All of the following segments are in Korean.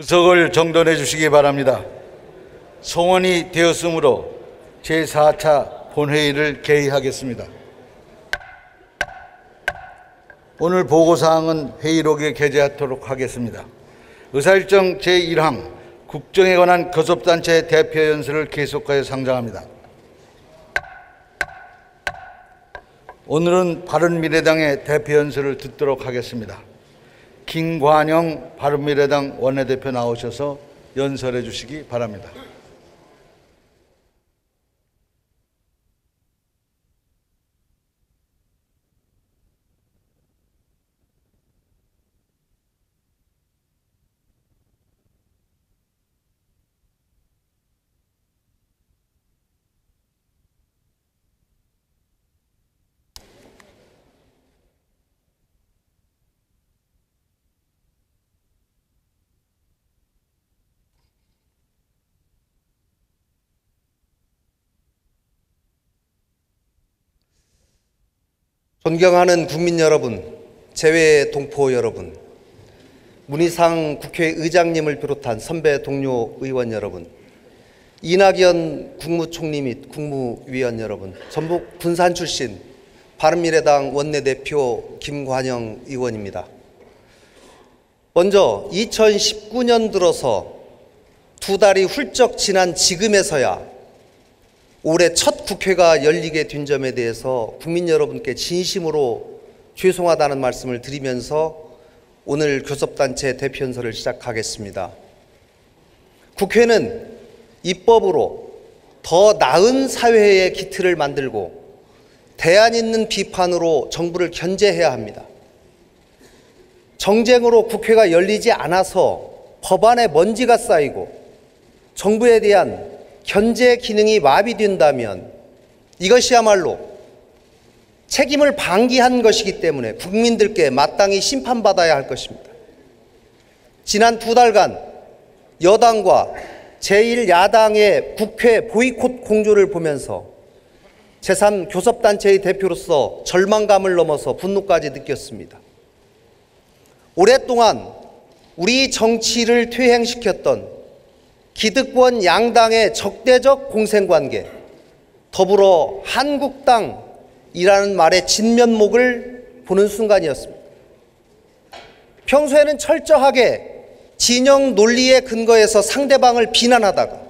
의석을 정돈해 주시기 바랍니다. 송원이 되었으므로 제4차 본회의를 개의하겠습니다. 오늘 보고사항은 회의록에 게재하도록 하겠습니다. 의사일정 제1항 국정에 관한 교섭단체 대표연설을 계속하여 상정합니다. 오늘은 바른미래당의 대표연설을 듣도록 하겠습니다. 김관영 바른미래당 원내대표 나오셔서 연설해 주시기 바랍니다. 존경하는 국민 여러분, 재외 동포 여러분, 문희상 국회의장님을 비롯한 선배 동료 의원 여러분, 이낙연 국무총리 및 국무위원 여러분, 전북 군산 출신 바른미래당 원내대표 김관영 의원입니다. 먼저 2019년 들어서 두 달이 훌쩍 지난 지금에서야 올해 첫 국회가 열리게 된 점에 대해서 국민 여러분께 진심으로 죄송하다는 말씀을 드리면서 오늘 교섭단체 대표연설을 시작하겠습니다. 국회는 입법으로 더 나은 사회의 기틀을 만들고 대안 있는 비판으로 정부를 견제해야 합니다. 정쟁으로 국회가 열리지 않아서 법안에 먼지가 쌓이고 정부에 대한 견제 기능이 마비된다면 이것이야말로 책임을 방기한 것이기 때문에 국민들께 마땅히 심판받아야 할 것입니다. 지난 두 달간 여당과 제1야당의 국회 보이콧 공조를 보면서 제3교섭단체의 대표로서 절망감을 넘어서 분노까지 느꼈습니다. 오랫동안 우리 정치를 퇴행시켰던 기득권 양당의 적대적 공생관계, 더불어 한국당이라는 말의 진면목을 보는 순간이었습니다. 평소에는 철저하게 진영 논리에 근거해서 상대방을 비난하다가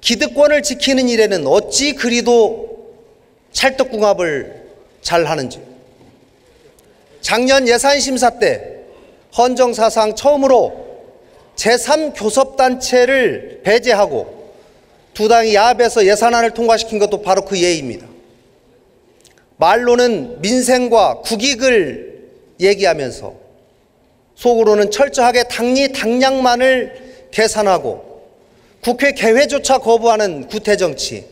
기득권을 지키는 일에는 어찌 그리도 찰떡궁합을 잘 하는지. 작년 예산심사 때 헌정사상 처음으로 제3교섭단체를 배제하고 두 당이 야합해서 예산안을 통과시킨 것도 바로 그 예입니다. 말로는 민생과 국익을 얘기하면서 속으로는 철저하게 당리당략만을 계산하고 국회 개회조차 거부하는 구태정치.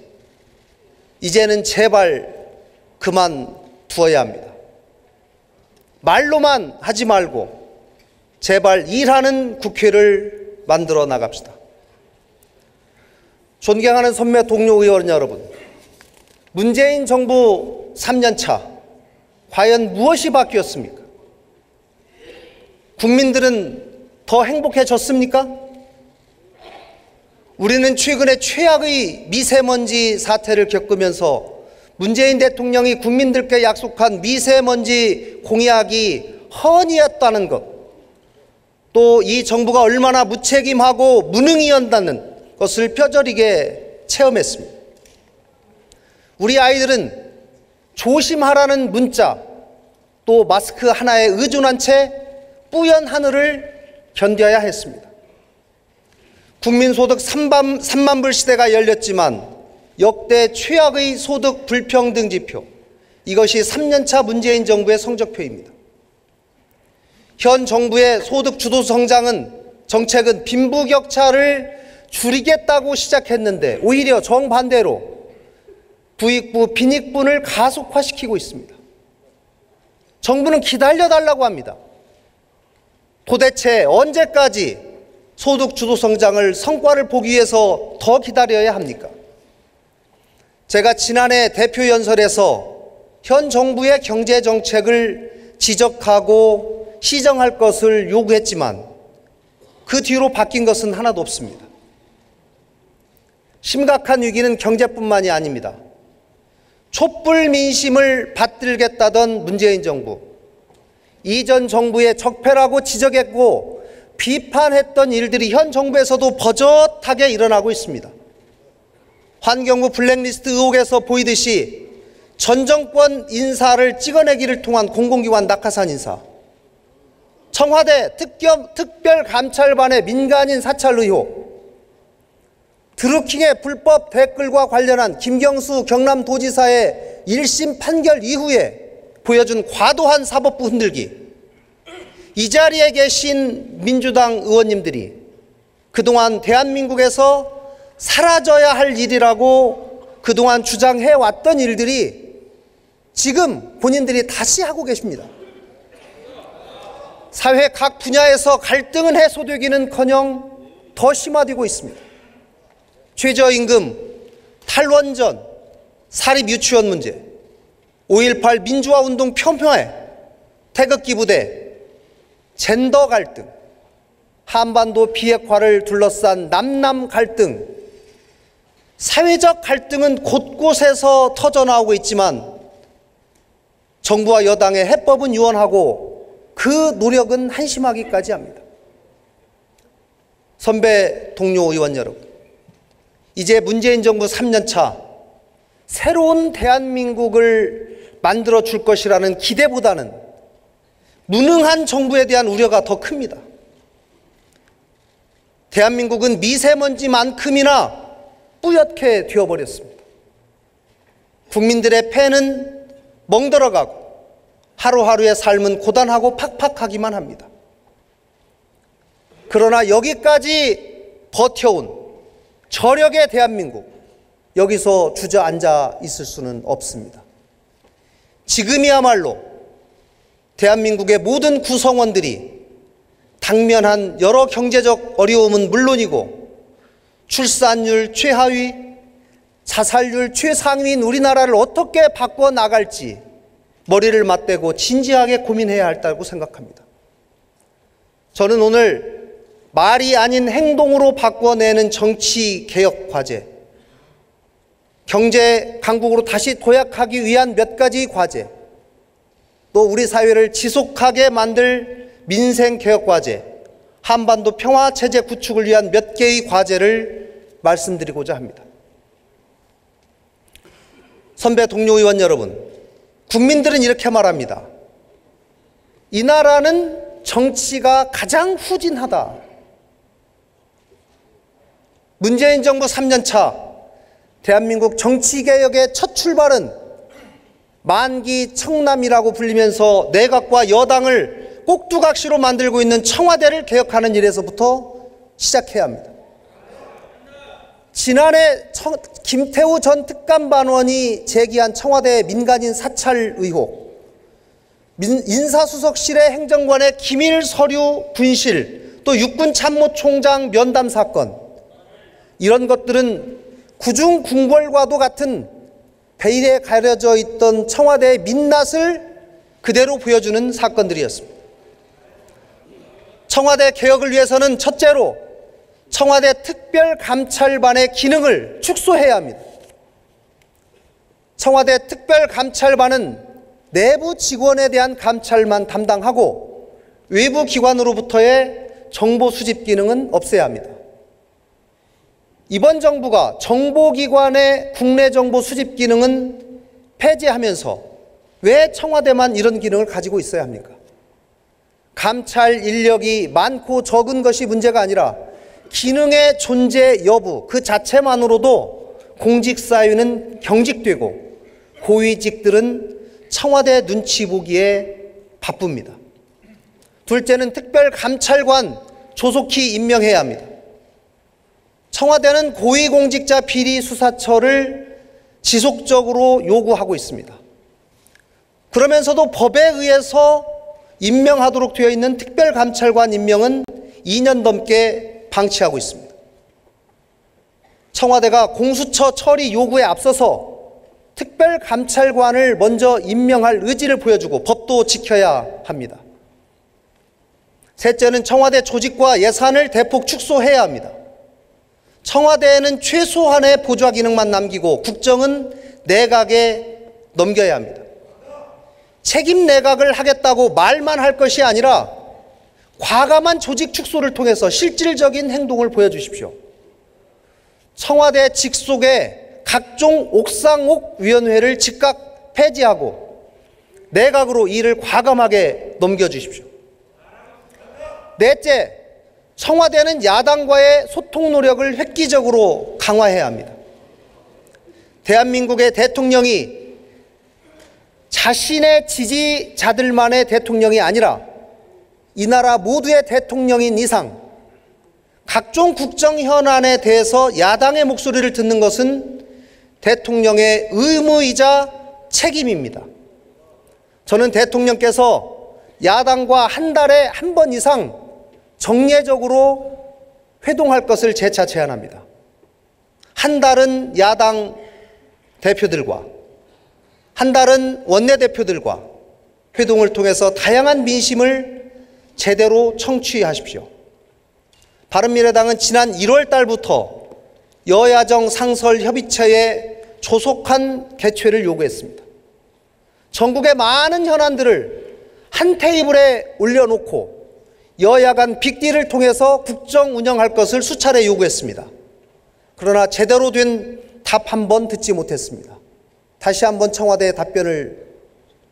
이제는 제발 그만두어야 합니다. 말로만 하지 말고 제발 일하는 국회를 만들어 나갑시다. 존경하는 선배 동료 의원 여러분, 문재인 정부 3년차 과연 무엇이 바뀌었습니까? 국민들은 더 행복해졌습니까? 우리는 최근에 최악의 미세먼지 사태를 겪으면서 문재인 대통령이 국민들께 약속한 미세먼지 공약이 허언이었다는 것, 또 이 정부가 얼마나 무책임하고 무능이었다는 것을 뼈저리게 체험했습니다. 우리 아이들은 조심하라는 문자, 또 마스크 하나에 의존한 채 뿌연 하늘을 견뎌야 했습니다. 국민소득 3만 불 시대가 열렸지만 역대 최악의 소득 불평등 지표, 이것이 3년차 문재인 정부의 성적표입니다. 현 정부의 소득 주도 정책은 빈부격차를 줄이겠다고 시작했는데 오히려 정반대로 부익부, 빈익분을 가속화시키고 있습니다. 정부는 기다려달라고 합니다. 도대체 언제까지 소득 주도 성장을 성과를 보기 위해서 더 기다려야 합니까? 제가 지난해 대표 연설에서 현 정부의 경제 정책을 지적하고 시정할 것을 요구했지만 그 뒤로 바뀐 것은 하나도 없습니다. 심각한 위기는 경제뿐만이 아닙니다. 촛불 민심을 받들겠다던 문재인 정부, 이전 정부의 적폐라고 지적했고 비판했던 일들이 현 정부에서도 버젓하게 일어나고 있습니다. 환경부 블랙리스트 의혹에서 보이듯이 전 정권 인사를 찍어내기를 통한 공공기관 낙하산 인사, 청와대 특별감찰반의 민간인 사찰 의혹, 드루킹의 불법 댓글과 관련한 김경수 경남도지사의 1심 판결 이후에 보여준 과도한 사법부 흔들기, 이 자리에 계신 민주당 의원님들이 그동안 대한민국에서 사라져야 할 일이라고 그동안 주장해왔던 일들이 지금 본인들이 다시 하고 계십니다. 사회 각 분야에서 갈등은 해소되기는커녕 더 심화되고 있습니다. 최저임금, 탈원전, 사립유치원 문제, 5.18 민주화운동 폄훼, 태극기 부대, 젠더 갈등, 한반도 비핵화를 둘러싼 남남 갈등, 사회적 갈등은 곳곳에서 터져나오고 있지만 정부와 여당의 해법은 유언하고 그 노력은 한심하기까지 합니다. 선배 동료 의원 여러분, 이제 문재인 정부 3년차 새로운 대한민국을 만들어 줄 것이라는 기대보다는 무능한 정부에 대한 우려가 더 큽니다. 대한민국은 미세먼지만큼이나 뿌옇게 되어버렸습니다. 국민들의 폐는 멍들어가고 하루하루의 삶은 고단하고 팍팍하기만 합니다. 그러나 여기까지 버텨온 저력의 대한민국, 여기서 주저앉아 있을 수는 없습니다. 지금이야말로 대한민국의 모든 구성원들이 당면한 여러 경제적 어려움은 물론이고 출산율 최하위, 자살률 최상위인 우리나라를 어떻게 바꿔나갈지 머리를 맞대고 진지하게 고민해야 할다고 생각합니다. 저는 오늘 말이 아닌 행동으로 바꿔내는 정치 개혁 과제, 경제 강국으로 다시 도약하기 위한 몇 가지 과제, 또 우리 사회를 지속하게 만들 민생 개혁 과제, 한반도 평화 체제 구축을 위한 몇 개의 과제를 말씀드리고자 합니다. 선배 동료 의원 여러분, 국민들은 이렇게 말합니다. 이 나라는 정치가 가장 후진하다. 문재인 정부 3년차 대한민국 정치개혁의 첫 출발은 만기청남이라고 불리면서 내각과 여당을 꼭두각시로 만들고 있는 청와대를 개혁하는 일에서부터 시작해야 합니다. 지난해 김태우 전 특감반원이 제기한 청와대 민간인 사찰 의혹, 인사수석실의 행정관의 기밀 서류 분실, 또 육군참모총장 면담 사건, 이런 것들은 구중궁궐과도 같은 베일에 가려져 있던 청와대의 민낯을 그대로 보여주는 사건들이었습니다. 청와대 개혁을 위해서는 첫째로 청와대 특별감찰반의 기능을 축소해야 합니다. 청와대 특별감찰반은 내부 직원에 대한 감찰만 담당하고 외부 기관으로부터의 정보 수집 기능은 없애야 합니다. 이번 정부가 정보기관의 국내 정보 수집 기능은 폐지하면서 왜 청와대만 이런 기능을 가지고 있어야 합니까? 감찰 인력이 많고 적은 것이 문제가 아니라 기능의 존재 여부 그 자체만으로도 공직 사유는 경직되고 고위직들은 청와대 눈치 보기에 바쁩니다. 둘째는 특별감찰관 조속히 임명해야 합니다. 청와대는 고위공직자 비리 수사처를 지속적으로 요구하고 있습니다. 그러면서도 법에 의해서 임명하도록 되어 있는 특별감찰관 임명은 2년 넘게 방치하고 있습니다. 청와대가 공수처 처리 요구에 앞서서 특별감찰관을 먼저 임명할 의지를 보여주고 법도 지켜야 합니다. 셋째는 청와대 조직과 예산을 대폭 축소해야 합니다. 청와대에는 최소한의 보좌 기능만 남기고 국정은 내각에 넘겨야 합니다. 책임 내각을 하겠다고 말만 할 것이 아니라 과감한 조직 축소를 통해서 실질적인 행동을 보여주십시오. 청와대 직속의 각종 옥상옥 위원회를 즉각 폐지하고 내각으로 일을 과감하게 넘겨주십시오. 넷째, 청와대는 야당과의 소통 노력을 획기적으로 강화해야 합니다. 대한민국의 대통령이 자신의 지지자들만의 대통령이 아니라 이 나라 모두의 대통령인 이상 각종 국정 현안에 대해서 야당의 목소리를 듣는 것은 대통령의 의무이자 책임입니다. 저는 대통령께서 야당과 한 달에 한 번 이상 정례적으로 회동할 것을 재차 제안합니다. 한 달은 야당 대표들과 한 달은 원내대표들과 회동을 통해서 다양한 민심을 제대로 청취하십시오. 바른미래당은 지난 1월 달부터 여야정 상설협의체의 조속한 개최를 요구했습니다. 전국의 많은 현안들을 한 테이블에 올려놓고 여야 간 빅딜을 통해서 국정 운영할 것을 수차례 요구했습니다. 그러나 제대로 된 답 한 번 듣지 못했습니다. 다시 한번 청와대의 답변을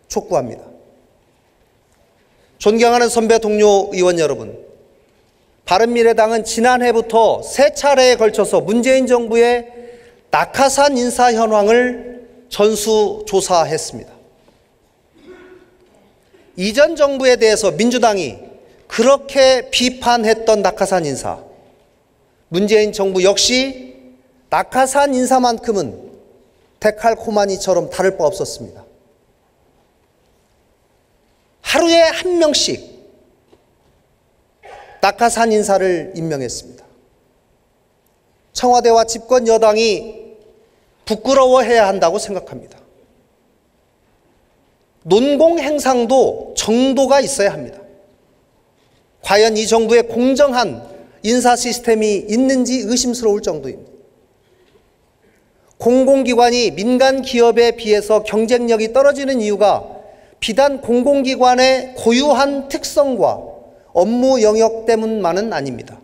촉구합니다. 존경하는 선배 동료 의원 여러분, 바른미래당은 지난해부터 세 차례에 걸쳐서 문재인 정부의 낙하산 인사 현황을 전수조사했습니다. 이전 정부에 대해서 민주당이 그렇게 비판했던 낙하산 인사, 문재인 정부 역시 낙하산 인사만큼은 데칼코마니처럼 다를 바 없었습니다. 하루에 한 명씩 낙하산 인사를 임명했습니다. 청와대와 집권 여당이 부끄러워해야 한다고 생각합니다. 논공행상도 정도가 있어야 합니다. 과연 이 정부의 공정한 인사 시스템이 있는지 의심스러울 정도입니다. 공공기관이 민간 기업에 비해서 경쟁력이 떨어지는 이유가 비단 공공기관의 고유한 특성과 업무 영역 때문만은 아닙니다.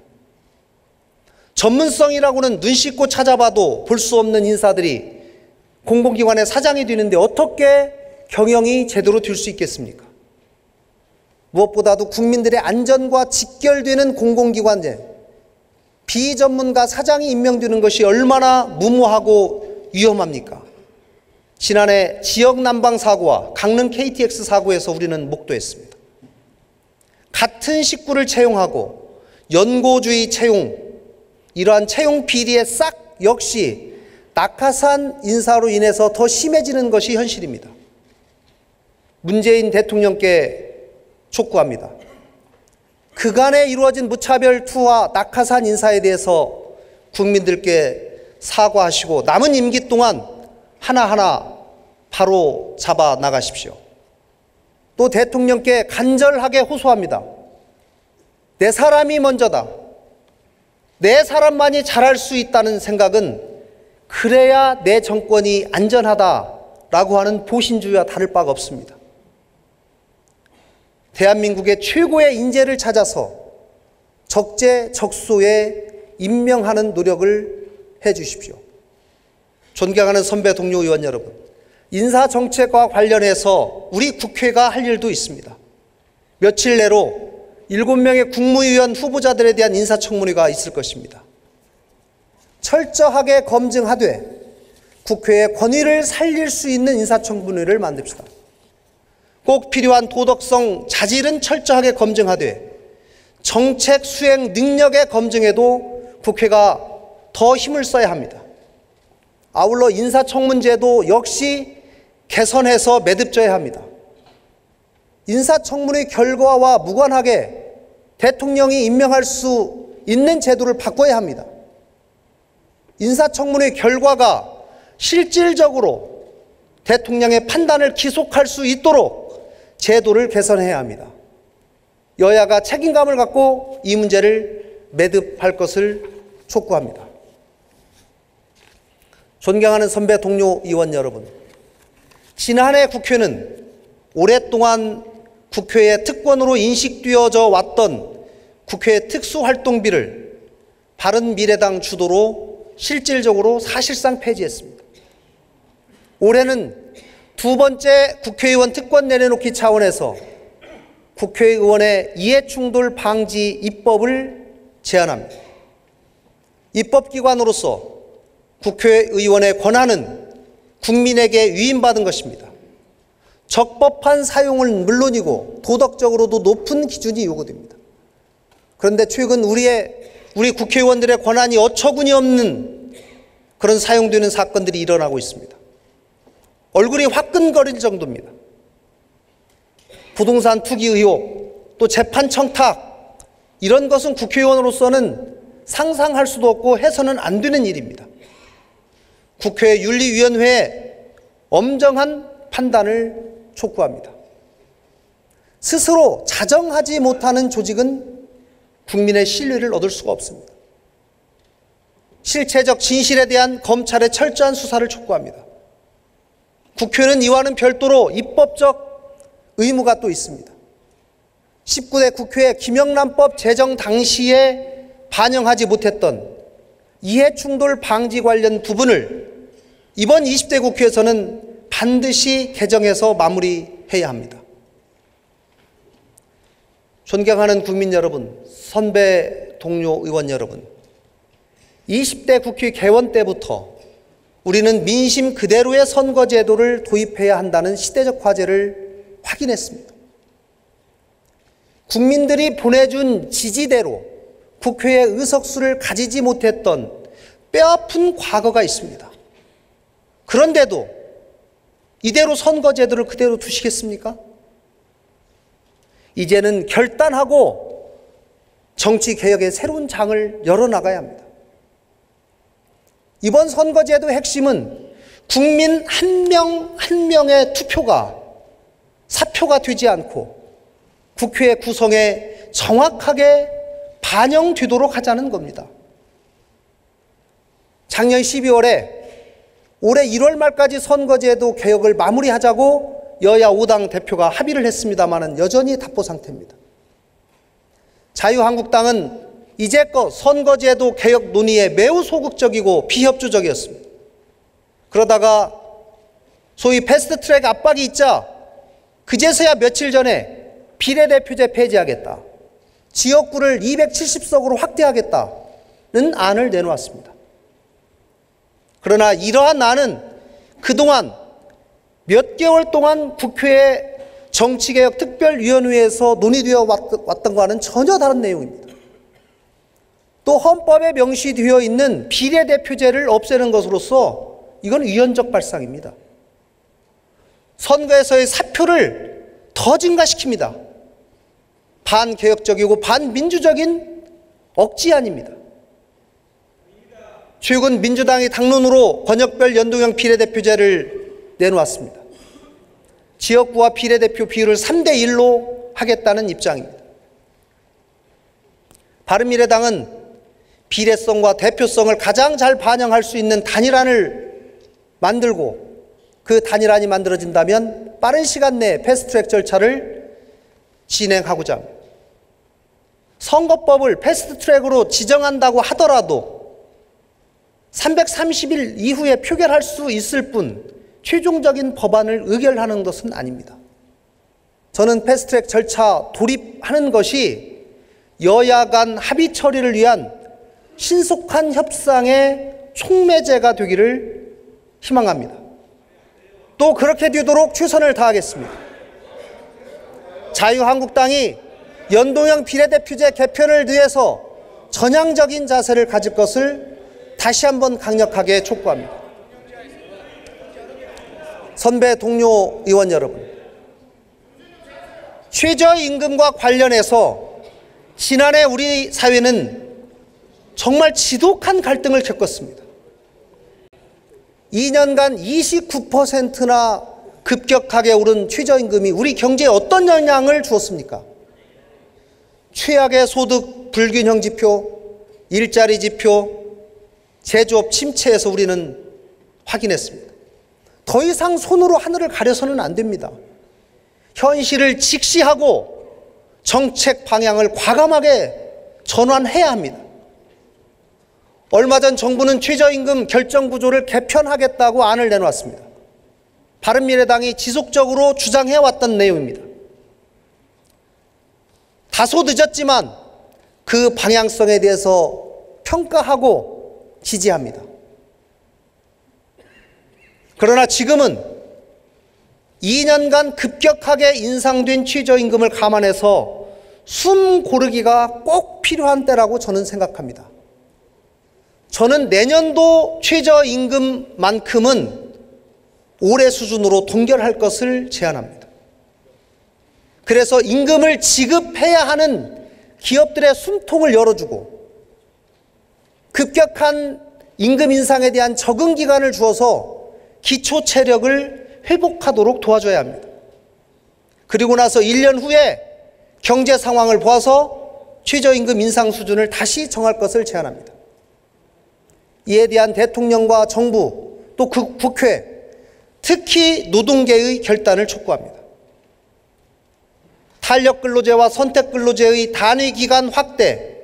전문성이라고는 눈 씻고 찾아봐도 볼 수 없는 인사들이 공공기관의 사장이 되는데 어떻게 경영이 제대로 될 수 있겠습니까? 무엇보다도 국민들의 안전과 직결되는 공공기관에 비전문가 사장이 임명되는 것이 얼마나 무모하고 위험합니까? 지난해 지역 난방 사고와 강릉 KTX 사고에서 우리는 목도했습니다. 같은 식구를 채용하고 연고주의 채용, 이러한 채용 비리의 싹 역시 낙하산 인사로 인해서 더 심해지는 것이 현실입니다. 문재인 대통령께 촉구합니다. 그간에 이루어진 무차별 투하 낙하산 인사에 대해서 국민들께 사과하시고 남은 임기 동안 하나하나 바로 잡아 나가십시오. 또 대통령께 간절하게 호소합니다. 내 사람이 먼저다. 내 사람만이 잘할 수 있다는 생각은 그래야 내 정권이 안전하다라고 하는 보신주의와 다를 바가 없습니다. 대한민국의 최고의 인재를 찾아서 적재적소에 임명하는 노력을 해 주십시오. 존경하는 선배 동료 의원 여러분, 인사정책과 관련해서 우리 국회가 할 일도 있습니다. 며칠 내로 7명의 국무위원 후보자들에 대한 인사청문회가 있을 것입니다. 철저하게 검증하되 국회의 권위를 살릴 수 있는 인사청문회를 만듭시다. 꼭 필요한 도덕성 자질은 철저하게 검증하되 정책 수행 능력의 검증에도 국회가 더 힘을 써야 합니다. 아울러 인사청문제도 역시 개선해서 매듭져야 합니다. 인사청문회 결과와 무관하게 대통령이 임명할 수 있는 제도를 바꿔야 합니다. 인사청문회 결과가 실질적으로 대통령의 판단을 기속할 수 있도록 제도를 개선해야 합니다. 여야가 책임감을 갖고 이 문제를 매듭할 것을 촉구합니다. 존경하는 선배 동료 의원 여러분, 지난해 국회는 오랫동안 국회의 특권으로 인식되어져 왔던 국회 특수활동비를 바른미래당 주도로 실질적으로 사실상 폐지했습니다. 올해는 두 번째 국회의원 특권 내려놓기 차원에서 국회의원의 이해충돌 방지 입법을 제안합니다. 입법기관으로서 국회의원의 권한은 국민에게 위임받은 것입니다. 적법한 사용은 물론이고 도덕적으로도 높은 기준이 요구됩니다. 그런데 최근 우리 국회의원들의 권한이 어처구니 없는 그런 사용되는 사건들이 일어나고 있습니다. 얼굴이 화끈거릴 정도입니다. 부동산 투기 의혹, 또 재판 청탁, 이런 것은 국회의원으로서는 상상할 수도 없고 해서는 안 되는 일입니다. 국회 윤리위원회의 엄정한 판단을 촉구합니다. 스스로 자정하지 못하는 조직은 국민의 신뢰를 얻을 수가 없습니다. 실체적 진실에 대한 검찰의 철저한 수사를 촉구합니다. 국회는 이와는 별도로 입법적 의무가 또 있습니다. 19대 국회 김영란법 제정 당시에 반영하지 못했던 이해충돌 방지 관련 부분을 이번 20대 국회에서는 반드시 개정해서 마무리해야 합니다. 존경하는 국민 여러분, 선배 동료 의원 여러분, 20대 국회 개원 때부터 우리는 민심 그대로의 선거제도를 도입해야 한다는 시대적 과제를 확인했습니다. 국민들이 보내준 지지대로 국회의 의석수를 가지지 못했던 뼈아픈 과거가 있습니다. 그런데도 이대로 선거제도를 그대로 두시겠습니까? 이제는 결단하고 정치개혁의 새로운 장을 열어나가야 합니다. 이번 선거제도의 핵심은 국민 한 명 한 명의 투표가 사표가 되지 않고 국회 구성에 정확하게 반영되도록 하자는 겁니다. 작년 12월에 올해 1월 말까지 선거제도 개혁을 마무리하자고 여야 5당 대표가 합의를 했습니다마는 여전히 답보 상태입니다. 자유한국당은 이제껏 선거제도 개혁 논의에 매우 소극적이고 비협조적이었습니다. 그러다가 소위 패스트트랙 압박이 있자 그제서야 며칠 전에 비례대표제 폐지하겠다, 지역구를 270석으로 확대하겠다는 안을 내놓았습니다. 그러나 이러한 안은 그동안 몇 개월 동안 국회의 정치개혁 특별위원회에서 논의되어 왔던 것과는 전혀 다른 내용입니다. 또 헌법에 명시되어 있는 비례대표제를 없애는 것으로서 이건 위헌적 발상입니다. 선거에서의 사표를 더 증가시킵니다. 반개혁적이고 반민주적인 억지안입니다. 최근 민주당이 당론으로 권역별 연동형 비례대표제를 내놓았습니다. 지역구와 비례대표 비율을 3대1로 하겠다는 입장입니다. 바른미래당은 비례성과 대표성을 가장 잘 반영할 수 있는 단일안을 만들고 그 단일안이 만들어진다면 빠른 시간 내에 패스트트랙 절차를 진행하고자 합니다. 선거법을 패스트트랙으로 지정한다고 하더라도 330일 이후에 표결할 수 있을 뿐 최종적인 법안을 의결하는 것은 아닙니다. 저는 패스트트랙 절차 돌입하는 것이 여야 간 합의 처리를 위한 신속한 협상의 촉매제가 되기를 희망합니다. 또 그렇게 되도록 최선을 다하겠습니다. 자유한국당이 연동형 비례대표제 개편을 위해서 전향적인 자세를 가질 것을 다시 한번 강력하게 촉구합니다. 선배 동료 의원 여러분, 최저임금과 관련해서 지난해 우리 사회는 정말 지독한 갈등을 겪었습니다. 2년간 29%나 급격하게 오른 최저임금이 우리 경제에 어떤 영향을 주었습니까? 최악의 소득 불균형 지표, 일자리 지표, 제조업 침체에서 우리는 확인했습니다. 더 이상 손으로 하늘을 가려서는 안 됩니다. 현실을 직시하고 정책 방향을 과감하게 전환해야 합니다. 얼마 전 정부는 최저임금 결정구조를 개편하겠다고 안을 내놓았습니다. 바른미래당이 지속적으로 주장해왔던 내용입니다. 다소 늦었지만 그 방향성에 대해서 평가하고 지지합니다. 그러나 지금은 2년간 급격하게 인상된 최저임금을 감안해서 숨 고르기가 꼭 필요한 때라고 저는 생각합니다. 저는 내년도 최저임금만큼은 올해 수준으로 동결할 것을 제안합니다. 그래서 임금을 지급해야 하는 기업들의 숨통을 열어주고 급격한 임금 인상에 대한 적응 기간을 주어서 기초 체력을 회복하도록 도와줘야 합니다. 그리고 나서 1년 후에 경제 상황을 보아서 최저임금 인상 수준을 다시 정할 것을 제안합니다. 이에 대한 대통령과 정부 또 국회, 특히 노동계의 결단을 촉구합니다. 탄력근로제와 선택근로제의 단위기간 확대,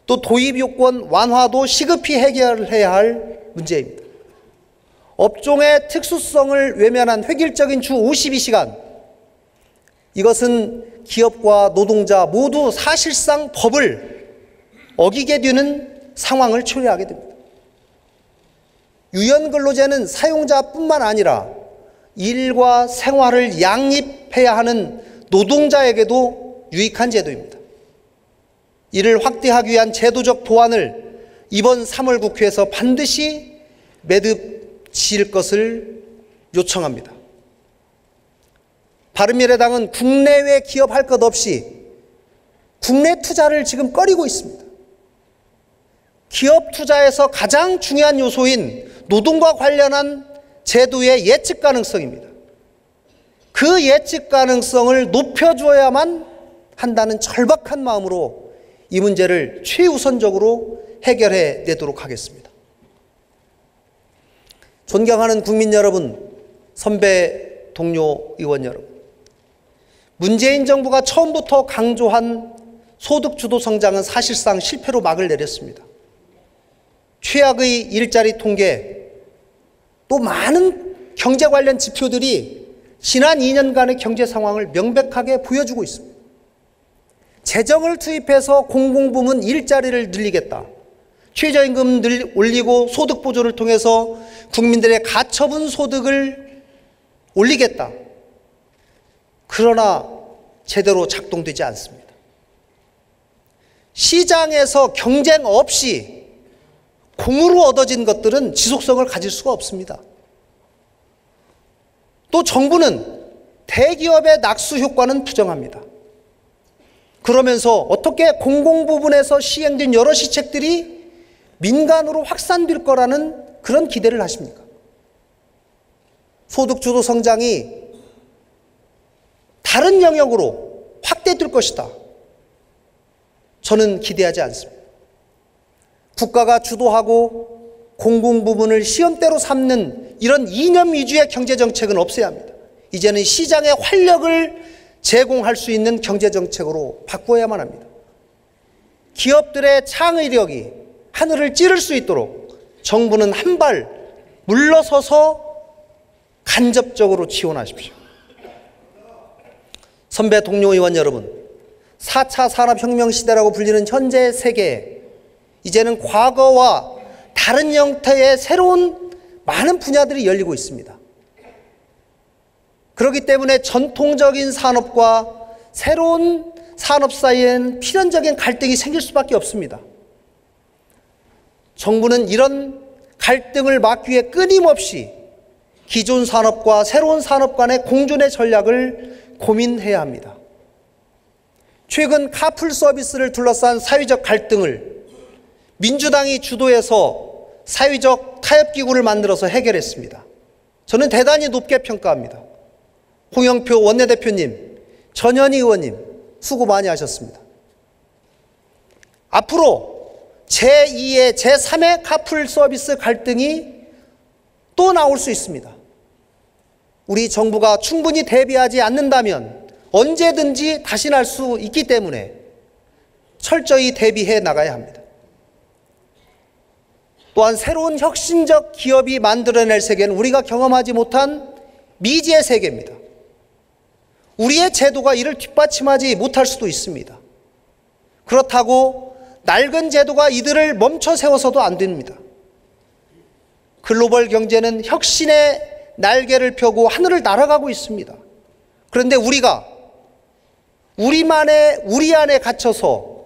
또 도입요건 완화도 시급히 해결해야 할 문제입니다. 업종의 특수성을 외면한 획일적인 주 52시간, 이것은 기업과 노동자 모두 사실상 법을 어기게 되는 상황을 초래하게 됩니다. 유연근로제는 사용자뿐만 아니라 일과 생활을 양립해야 하는 노동자에게도 유익한 제도입니다. 이를 확대하기 위한 제도적 보완을 이번 3월 국회에서 반드시 매듭 지을 것을 요청합니다. 바른미래당은 국내외 기업할 것 없이 국내 투자를 지금 꺼리고 있습니다. 기업 투자에서 가장 중요한 요소인 노동과 관련한 제도의 예측 가능성입니다. 그 예측 가능성을 높여줘야만 한다는 절박한 마음으로 이 문제를 최우선적으로 해결해 내도록 하겠습니다. 존경하는 국민 여러분, 선배 동료 의원 여러분, 문재인 정부가 처음부터 강조한 소득주도 성장은 사실상 실패로 막을 내렸습니다. 최악의 일자리 통계, 또 많은 경제 관련 지표들이 지난 2년간의 경제 상황을 명백하게 보여주고 있습니다. 재정을 투입해서 공공부문 일자리를 늘리겠다, 최저임금 올리고 소득보조를 통해서 국민들의 가처분 소득을 올리겠다. 그러나 제대로 작동되지 않습니다. 시장에서 경쟁 없이 공으로 얻어진 것들은 지속성을 가질 수가 없습니다. 또 정부는 대기업의 낙수 효과는 부정합니다. 그러면서 어떻게 공공부문에서 시행된 여러 시책들이 민간으로 확산될 거라는 그런 기대를 하십니까? 소득주도 성장이 다른 영역으로 확대될 것이다, 저는 기대하지 않습니다. 국가가 주도하고 공공부문을 시험대로 삼는 이런 이념 위주의 경제정책은 없어야 합니다. 이제는 시장의 활력을 제공할 수 있는 경제정책으로 바꿔야만 합니다. 기업들의 창의력이 하늘을 찌를 수 있도록 정부는 한 발 물러서서 간접적으로 지원하십시오. 선배 동료 의원 여러분, 4차 산업혁명 시대라고 불리는 현재 세계에 이제는 과거와 다른 형태의 새로운 많은 분야들이 열리고 있습니다. 그렇기 때문에 전통적인 산업과 새로운 산업 사이에는 필연적인 갈등이 생길 수밖에 없습니다. 정부는 이런 갈등을 막기 위해 끊임없이 기존 산업과 새로운 산업 간의 공존의 전략을 고민해야 합니다. 최근 카풀 서비스를 둘러싼 사회적 갈등을 민주당이 주도해서 사회적 타협기구를 만들어서 해결했습니다. 저는 대단히 높게 평가합니다. 홍영표 원내대표님, 전현희 의원님 수고 많이 하셨습니다. 앞으로 제2의 제3의 카풀 서비스 갈등이 또 나올 수 있습니다. 우리 정부가 충분히 대비하지 않는다면 언제든지 다시 날 수 있기 때문에 철저히 대비해 나가야 합니다. 또한 새로운 혁신적 기업이 만들어낼 세계는 우리가 경험하지 못한 미지의 세계입니다. 우리의 제도가 이를 뒷받침하지 못할 수도 있습니다. 그렇다고 낡은 제도가 이들을 멈춰 세워서도 안 됩니다. 글로벌 경제는 혁신의 날개를 펴고 하늘을 날아가고 있습니다. 그런데 우리가 우리 안에 갇혀서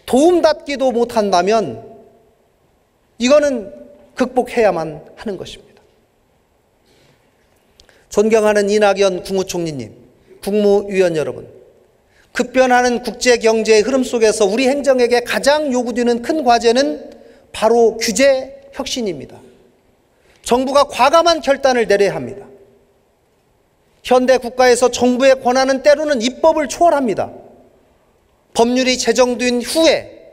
도움닫기도 못한다면 이거는 극복해야만 하는 것입니다. 존경하는 이낙연 국무총리님, 국무위원 여러분, 급변하는 국제경제의 흐름 속에서 우리 행정에게 가장 요구되는 큰 과제는 바로 규제 혁신입니다. 정부가 과감한 결단을 내려야 합니다. 현대 국가에서 정부의 권한은 때로는 입법을 초월합니다. 법률이 제정된 후에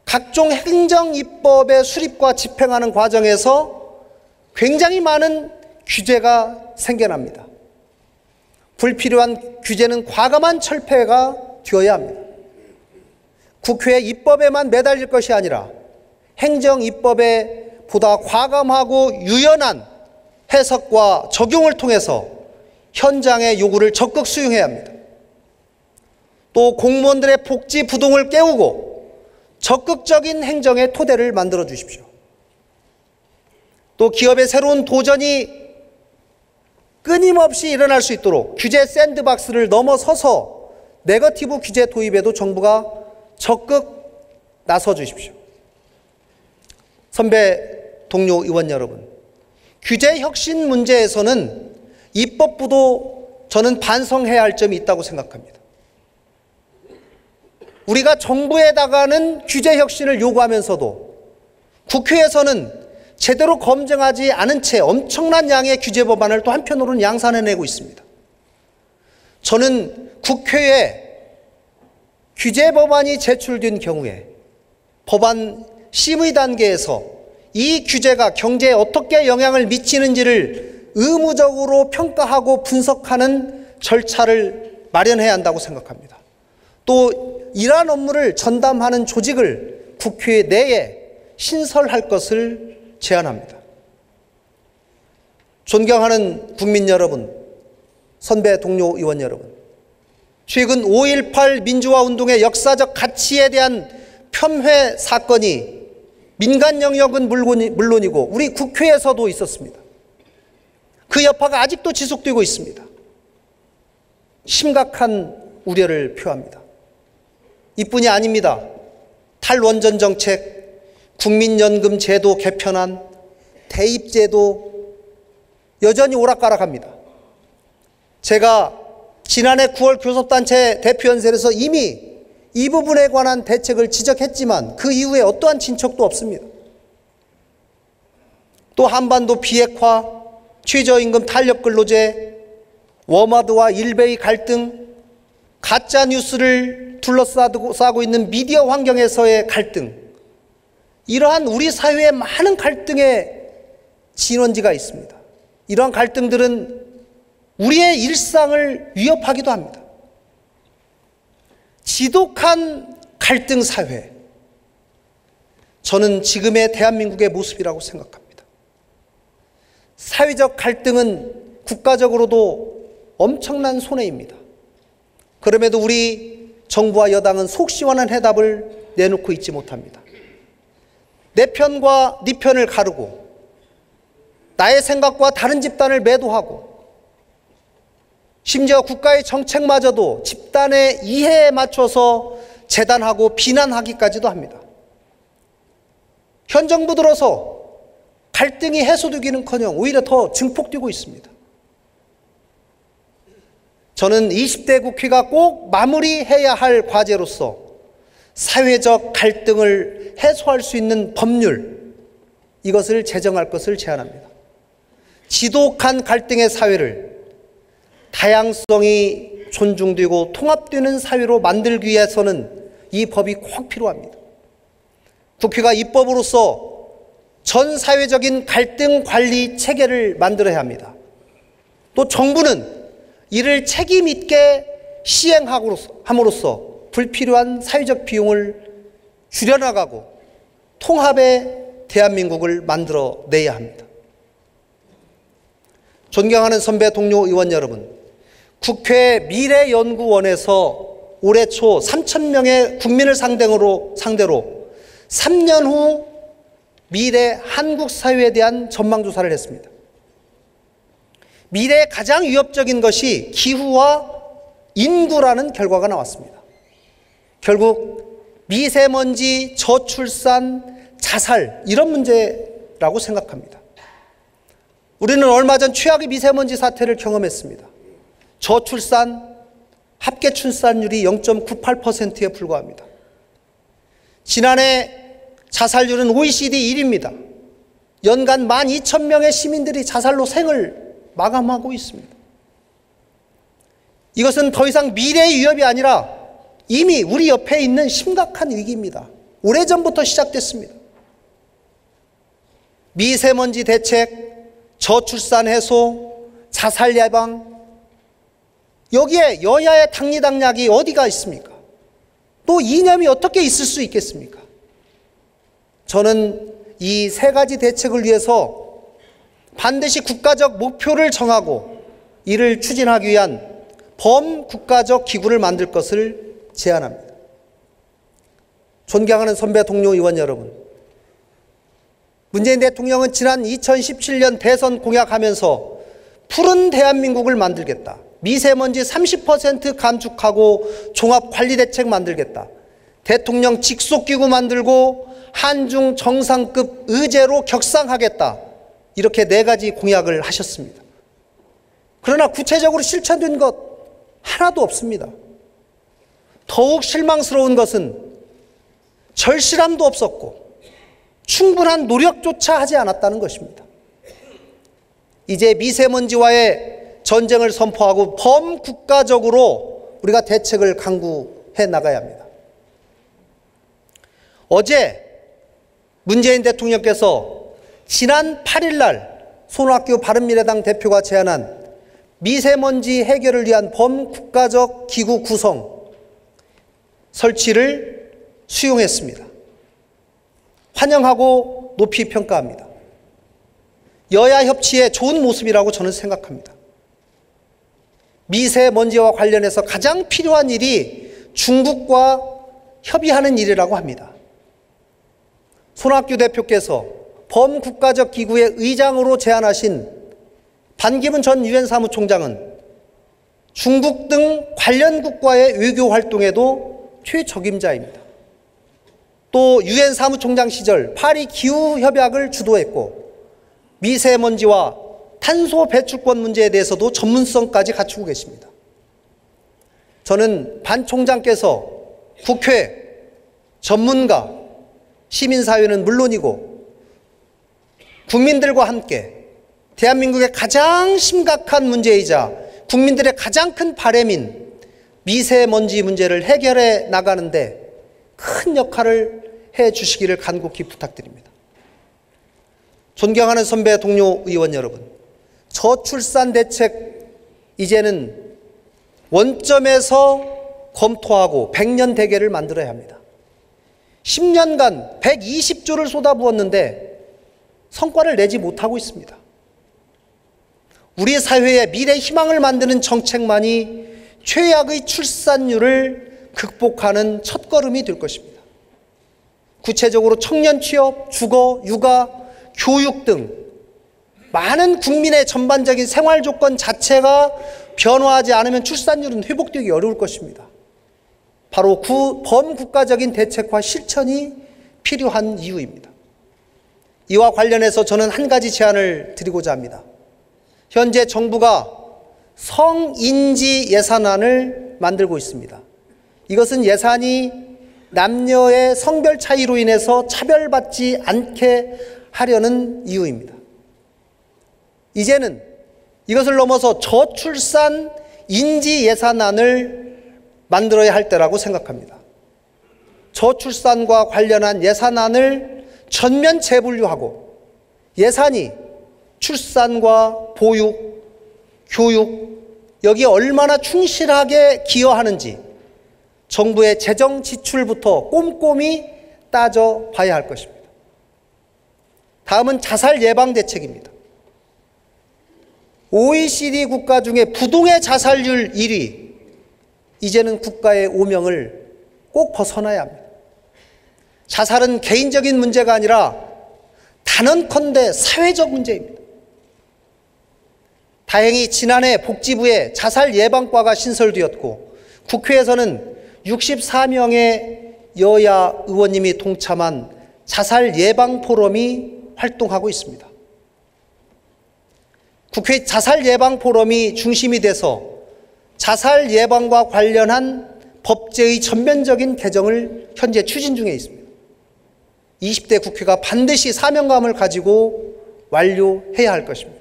각종 행정 입법의 수립과 집행하는 과정에서 굉장히 많은 규제가 생겨납니다. 불필요한 규제는 과감한 철폐가 되어야 합니다. 국회의 입법에만 매달릴 것이 아니라 행정 입법에 보다 과감하고 유연한 해석과 적용을 통해서 현장의 요구를 적극 수용해야 합니다. 또 공무원들의 복지 부동을 깨우고 적극적인 행정의 토대를 만들어 주십시오. 또 기업의 새로운 도전이 끊임없이 일어날 수 있도록 규제 샌드박스를 넘어서서 네거티브 규제 도입에도 정부가 적극 나서 주십시오. 선배 동료 의원 여러분, 규제 혁신 문제에서는 입법부도 저는 반성해야 할 점이 있다고 생각합니다. 우리가 정부에다가는 규제 혁신을 요구하면서도 국회에서는 제대로 검증하지 않은 채 엄청난 양의 규제 법안을 또 한편으로는 양산해내고 있습니다. 저는 국회에 규제 법안이 제출된 경우에 법안 심의 단계에서 이 규제가 경제에 어떻게 영향을 미치는지를 의무적으로 평가하고 분석하는 절차를 마련해야 한다고 생각합니다. 또 이러한 업무를 전담하는 조직을 국회 내에 신설할 것을 제안합니다. 존경하는 국민 여러분, 선배 동료 의원 여러분, 최근 5.18 민주화 운동의 역사적 가치에 대한 폄훼 사건이 민간 영역은 물론이고 우리 국회에서도 있었습니다. 그 여파가 아직도 지속되고 있습니다. 심각한 우려를 표합니다. 이뿐이 아닙니다. 탈원전 정책, 국민연금 제도 개편안, 대입제도 여전히 오락가락합니다. 제가 지난해 9월 교섭단체 대표연설에서 이미 이 부분에 관한 대책을 지적했지만 그 이후에 어떠한 진척도 없습니다. 또 한반도 비핵화, 최저임금 탄력근로제, 워마드와 일베이 갈등, 가짜 뉴스를 둘러싸고 있는 미디어 환경에서의 갈등, 이러한 우리 사회의 많은 갈등의 진원지가 있습니다. 이러한 갈등들은 우리의 일상을 위협하기도 합니다. 지독한 갈등 사회, 저는 지금의 대한민국의 모습이라고 생각합니다. 사회적 갈등은 국가적으로도 엄청난 손해입니다. 그럼에도 우리 정부와 여당은 속 시원한 해답을 내놓고 있지 못합니다. 내 편과 네 편을 가르고 나의 생각과 다른 집단을 매도하고 심지어 국가의 정책마저도 집단의 이해에 맞춰서 재단하고 비난하기까지도 합니다. 현 정부 들어서 갈등이 해소되기는커녕 오히려 더 증폭되고 있습니다. 저는 20대 국회가 꼭 마무리해야 할 과제로서 사회적 갈등을 해소할 수 있는 법률, 이것을 제정할 것을 제안합니다. 지독한 갈등의 사회를 다양성이 존중되고 통합되는 사회로 만들기 위해서는 이 법이 꼭 필요합니다. 국회가 입법으로서 전 사회적인 갈등 관리 체계를 만들어야 합니다. 또 정부는 이를 책임 있게 시행함으로써 불필요한 사회적 비용을 줄여나가고 통합의 대한민국을 만들어내야 합니다. 존경하는 선배 동료 의원 여러분, 국회 미래연구원에서 올해 초 3,000명의 국민을 상대로 3년 후 미래 한국 사회에 대한 전망조사를 했습니다. 미래에 가장 위협적인 것이 기후와 인구라는 결과가 나왔습니다. 결국 미세먼지, 저출산, 자살 이런 문제라고 생각합니다. 우리는 얼마 전 최악의 미세먼지 사태를 경험했습니다. 저출산, 합계 출산율이 0.98%에 불과합니다. 지난해 자살률은 OECD 1위입니다. 연간 12,000명의 시민들이 자살로 생을 마감하고 있습니다. 이것은 더 이상 미래의 위협이 아니라 이미 우리 옆에 있는 심각한 위기입니다. 오래전부터 시작됐습니다. 미세먼지 대책, 저출산 해소, 자살 예방, 여기에 여야의 당리당략이 어디가 있습니까? 또 이념이 어떻게 있을 수 있겠습니까? 저는 이 세 가지 대책을 위해서 반드시 국가적 목표를 정하고 이를 추진하기 위한 범국가적 기구를 만들 것을 제안합니다. 존경하는 선배 동료 의원 여러분, 문재인 대통령은 지난 2017년 대선 공약하면서 푸른 대한민국을 만들겠다, 미세먼지 30% 감축하고 종합관리대책 만들겠다, 대통령 직속기구 만들고 한중 정상급 의제로 격상하겠다, 이렇게 네 가지 공약을 하셨습니다. 그러나 구체적으로 실천된 것 하나도 없습니다. 더욱 실망스러운 것은 절실함도 없었고 충분한 노력조차 하지 않았다는 것입니다. 이제 미세먼지와의 전쟁을 선포하고 범국가적으로 우리가 대책을 강구해 나가야 합니다. 어제 문재인 대통령께서 지난 8일 날 손학규 바른미래당 대표가 제안한 미세먼지 해결을 위한 범국가적 기구 구성 설치를 수용했습니다. 환영하고 높이 평가합니다. 여야 협치의 좋은 모습이라고 저는 생각합니다. 미세먼지와 관련해서 가장 필요한 일이 중국과 협의하는 일이라고 합니다. 손학규 대표께서 범국가적 기구의 의장으로 제안하신 반기문 전 유엔 사무총장은 중국 등 관련국과의 외교 활동에도 최적임자입니다. 또 유엔 사무총장 시절 파리 기후협약을 주도했고 미세먼지와 탄소 배출권 문제에 대해서도 전문성까지 갖추고 계십니다. 저는 반 총장께서 국회, 전문가, 시민사회는 물론이고 국민들과 함께 대한민국의 가장 심각한 문제이자 국민들의 가장 큰 바람인 미세먼지 문제를 해결해 나가는데 큰 역할을 해 주시기를 간곡히 부탁드립니다. 존경하는 선배 동료 의원 여러분, 저출산 대책 이제는 원점에서 검토하고 100년 대계를 만들어야 합니다. 10년간 120조를 쏟아부었는데 성과를 내지 못하고 있습니다. 우리 사회의 미래 희망을 만드는 정책만이 최악의 출산율을 극복하는 첫걸음이 될 것입니다. 구체적으로 청년 취업, 주거, 육아, 교육 등 많은 국민의 전반적인 생활 조건 자체가 변화하지 않으면 출산율은 회복되기 어려울 것입니다. 바로 범국가적인 대책과 실천이 필요한 이유입니다. 이와 관련해서 저는 한 가지 제안을 드리고자 합니다. 현재 정부가 성인지 예산안을 만들고 있습니다. 이것은 예산이 남녀의 성별 차이로 인해서 차별받지 않게 하려는 이유입니다. 이제는 이것을 넘어서 저출산 인지 예산안을 만들어야 할 때라고 생각합니다. 저출산과 관련한 예산안을 전면 재분류하고 예산이 출산과 보육, 교육 여기에 얼마나 충실하게 기여하는지 정부의 재정 지출부터 꼼꼼히 따져봐야 할 것입니다. 다음은 자살 예방 대책입니다. OECD 국가 중에 부동의 자살률 1위, 이제는 국가의 오명을 꼭 벗어나야 합니다. 자살은 개인적인 문제가 아니라 단언컨대 사회적 문제입니다. 다행히 지난해 복지부에 자살 예방과가 신설되었고 국회에서는 64명의 여야 의원님이 동참한 자살 예방 포럼이 활동하고 있습니다. 국회 자살 예방 포럼이 중심이 돼서 자살 예방과 관련한 법제의 전면적인 개정을 현재 추진 중에 있습니다. 20대 국회가 반드시 사명감을 가지고 완료해야 할 것입니다.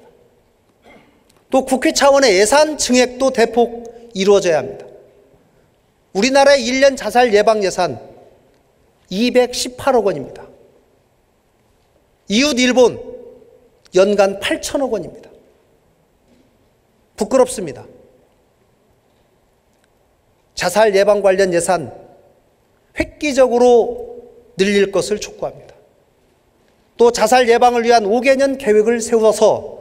또 국회 차원의 예산 증액도 대폭 이루어져야 합니다. 우리나라의 1년 자살 예방 예산 218억 원입니다. 이웃 일본 연간 8천억 원입니다. 부끄럽습니다. 자살 예방 관련 예산 획기적으로 늘릴 것을 촉구합니다. 또 자살 예방을 위한 5개년 계획을 세워서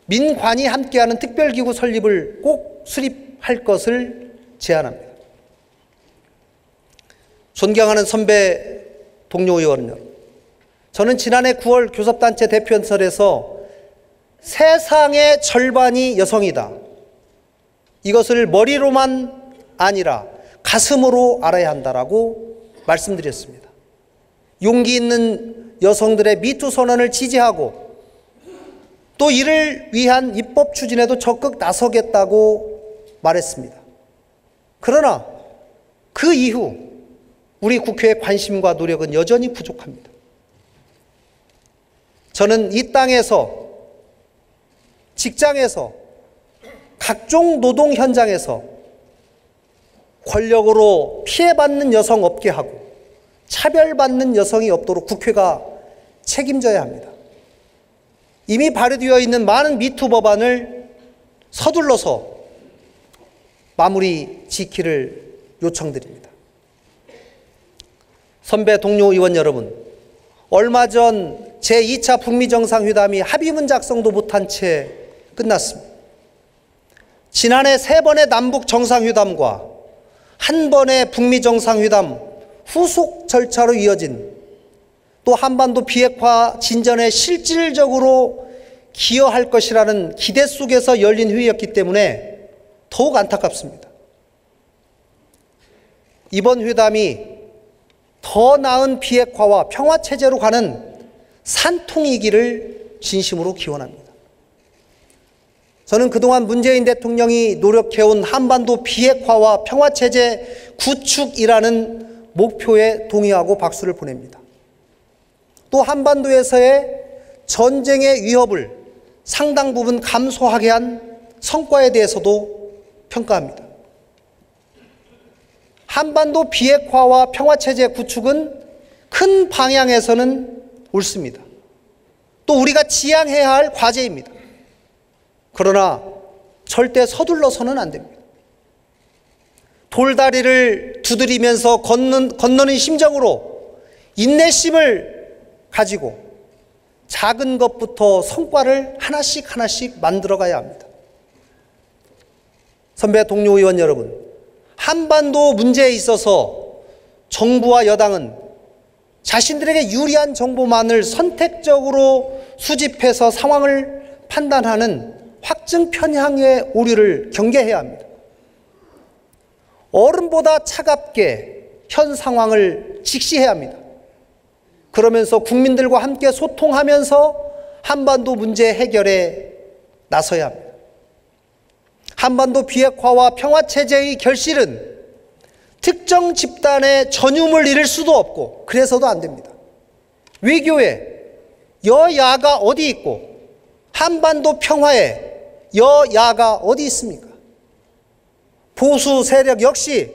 민관이 함께하는 특별기구 설립을 꼭 수립할 것을 제안합니다. 존경하는 선배 동료 의원 여러분, 저는 지난해 9월 교섭단체 대표연설에서 세상의 절반이 여성이다. 이것을 머리로만 아니라 가슴으로 알아야 한다라고 말씀드렸습니다. 용기 있는 여성들의 미투 선언을 지지하고 또 이를 위한 입법 추진에도 적극 나서겠다고 말했습니다. 그러나 그 이후 우리 국회의 관심과 노력은 여전히 부족합니다. 저는 이 땅에서, 직장에서, 각종 노동 현장에서 권력으로 피해받는 여성 없게 하고 차별받는 여성이 없도록 국회가 책임져야 합니다. 이미 발의되어 있는 많은 미투 법안을 서둘러서 마무리 지키를 요청드립니다. 선배 동료 의원 여러분, 얼마 전 제2차 북미 정상회담이 합의문 작성도 못한 채 끝났습니다. 지난해 3번의 남북 정상회담과 한 번의 북미 정상회담 후속 절차로 이어진 또 한반도 비핵화 진전에 실질적으로 기여할 것이라는 기대 속에서 열린 회의였기 때문에 더욱 안타깝습니다. 이번 회담이 더 나은 비핵화와 평화체제로 가는 산통이기를 진심으로 기원합니다. 저는 그동안 문재인 대통령이 노력해온 한반도 비핵화와 평화체제 구축이라는 목표에 동의하고 박수를 보냅니다. 또 한반도에서의 전쟁의 위협을 상당 부분 감소하게 한 성과에 대해서도 평가합니다. 한반도 비핵화와 평화체제 구축은 큰 방향에서는 옳습니다. 또 우리가 지향해야 할 과제입니다. 그러나 절대 서둘러서는 안 됩니다. 돌다리를 두드리면서 건너는 심정으로 인내심을 가지고 작은 것부터 성과를 하나씩 만들어가야 합니다. 선배 동료 의원 여러분, 한반도 문제에 있어서 정부와 여당은 자신들에게 유리한 정보만을 선택적으로 수집해서 상황을 판단하는 확증 편향의 오류를 경계해야 합니다. 얼음보다 차갑게 현 상황을 직시해야 합니다. 그러면서 국민들과 함께 소통하면서 한반도 문제 해결에 나서야 합니다. 한반도 비핵화와 평화체제의 결실은 특정 집단의 전유물 잃을 수도 없고 그래서도 안 됩니다. 외교에 여야가 어디 있고 한반도 평화에 여야가 어디 있습니까? 보수 세력 역시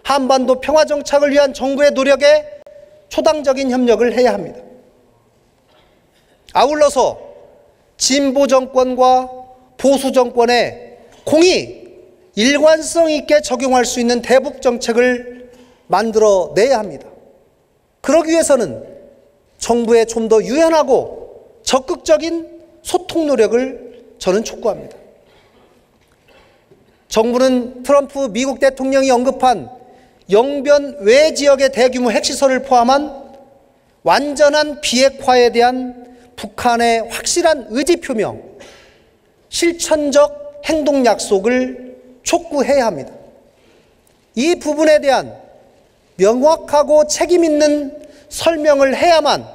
한반도 평화 정착을 위한 정부의 노력에 초당적인 협력을 해야 합니다. 아울러서 진보 정권과 보수 정권에 공히 일관성 있게 적용할 수 있는 대북 정책을 만들어내야 합니다. 그러기 위해서는 정부의 좀 더 유연하고 적극적인 소통 노력을 저는 촉구합니다. 정부는 트럼프 미국 대통령이 언급한 영변 외 지역의 대규모 핵시설을 포함한 완전한 비핵화에 대한 북한의 확실한 의지 표명, 실천적 행동 약속을 촉구해야 합니다. 이 부분에 대한 명확하고 책임 있는 설명을 해야만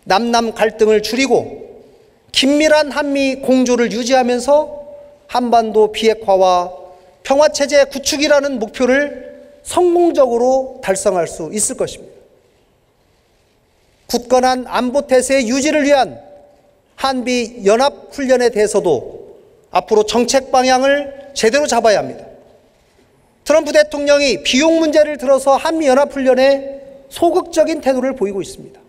남남 갈등을 줄이고 긴밀한 한미 공조를 유지하면서 한반도 비핵화와 평화체제 구축이라는 목표를 성공적으로 달성할 수 있을 것입니다. 굳건한 안보태세 유지를 위한 한미 연합훈련에 대해서도 앞으로 정책 방향을 제대로 잡아야 합니다. 트럼프 대통령이 비용 문제를 들어서 한미 연합훈련에 소극적인 태도를 보이고 있습니다.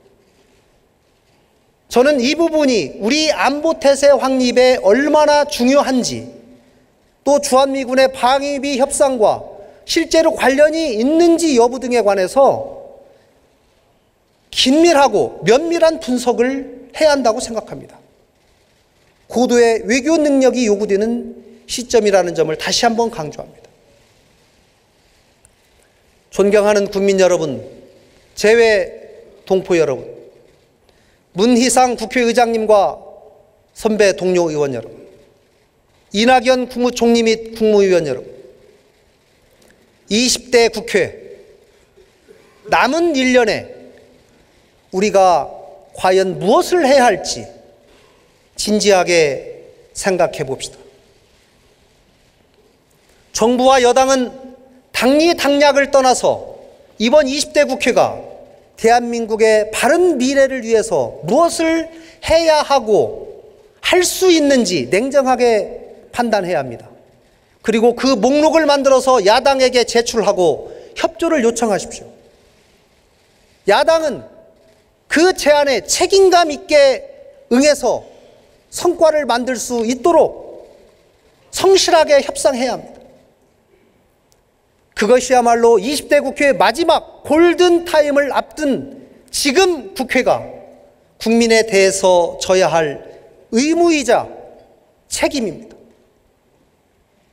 저는 이 부분이 우리 안보태세 확립에 얼마나 중요한지, 또 주한미군의 방위비 협상과 실제로 관련이 있는지 여부 등에 관해서 긴밀하고 면밀한 분석을 해야 한다고 생각합니다. 고도의 외교 능력이 요구되는 시점이라는 점을 다시 한번 강조합니다. 존경하는 국민 여러분, 재외 동포 여러분, 문희상 국회의장님과 선배 동료 의원 여러분, 이낙연 국무총리 및 국무위원 여러분, 20대 국회 남은 1년에 우리가 과연 무엇을 해야 할지 진지하게 생각해 봅시다. 정부와 여당은 당리당략을 떠나서 이번 20대 국회가 대한민국의 바른 미래를 위해서 무엇을 해야 하고 할 수 있는지 냉정하게 판단해야 합니다. 그리고 그 목록을 만들어서 야당에게 제출하고 협조를 요청하십시오. 야당은 그 제안에 책임감 있게 응해서 성과를 만들 수 있도록 성실하게 협상해야 합니다. 그것이야말로 20대 국회의 마지막 골든타임을 앞둔 지금 국회가 국민에 대해서 져야 할 의무이자 책임입니다.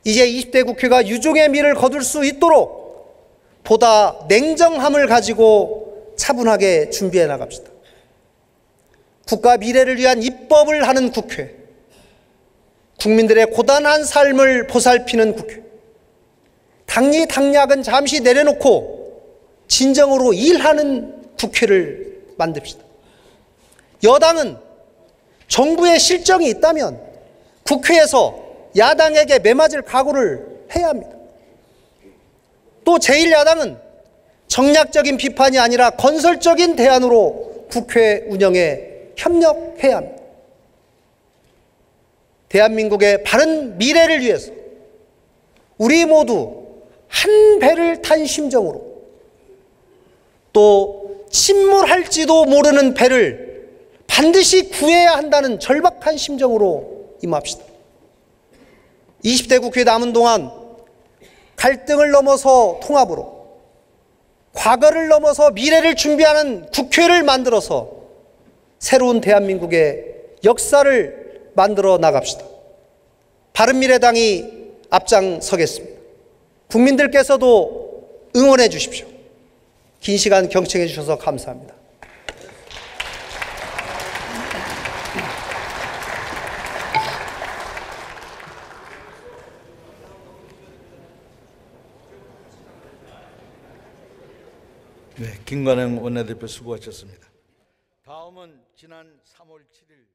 이제 20대 국회가 유종의 미를 거둘 수 있도록 보다 냉정함을 가지고 차분하게 준비해 나갑시다. 국가 미래를 위한 입법을 하는 국회, 국민들의 고단한 삶을 보살피는 국회, 당리당략은 잠시 내려놓고 진정으로 일하는 국회를 만듭시다. 여당은 정부의 실정이 있다면 국회에서 야당에게 매맞을 각오를 해야 합니다. 또 제1야당은 정략적인 비판이 아니라 건설적인 대안으로 국회 운영에 협력해야 합니다. 대한민국의 바른 미래를 위해서 우리 모두 한 배를 탄 심정으로, 또 침몰할지도 모르는 배를 반드시 구해야 한다는 절박한 심정으로 임합시다. 20대 국회 남은 동안 갈등을 넘어서 통합으로, 과거를 넘어서 미래를 준비하는 국회를 만들어서 새로운 대한민국의 역사를 만들어 나갑시다. 바른미래당이 앞장서겠습니다. 국민들께서도 응원해 주십시오. 긴 시간 경청해 주셔서 감사합니다. 네, 김관영 원내대표 수고하셨습니다. 다음은 지난 3월 7일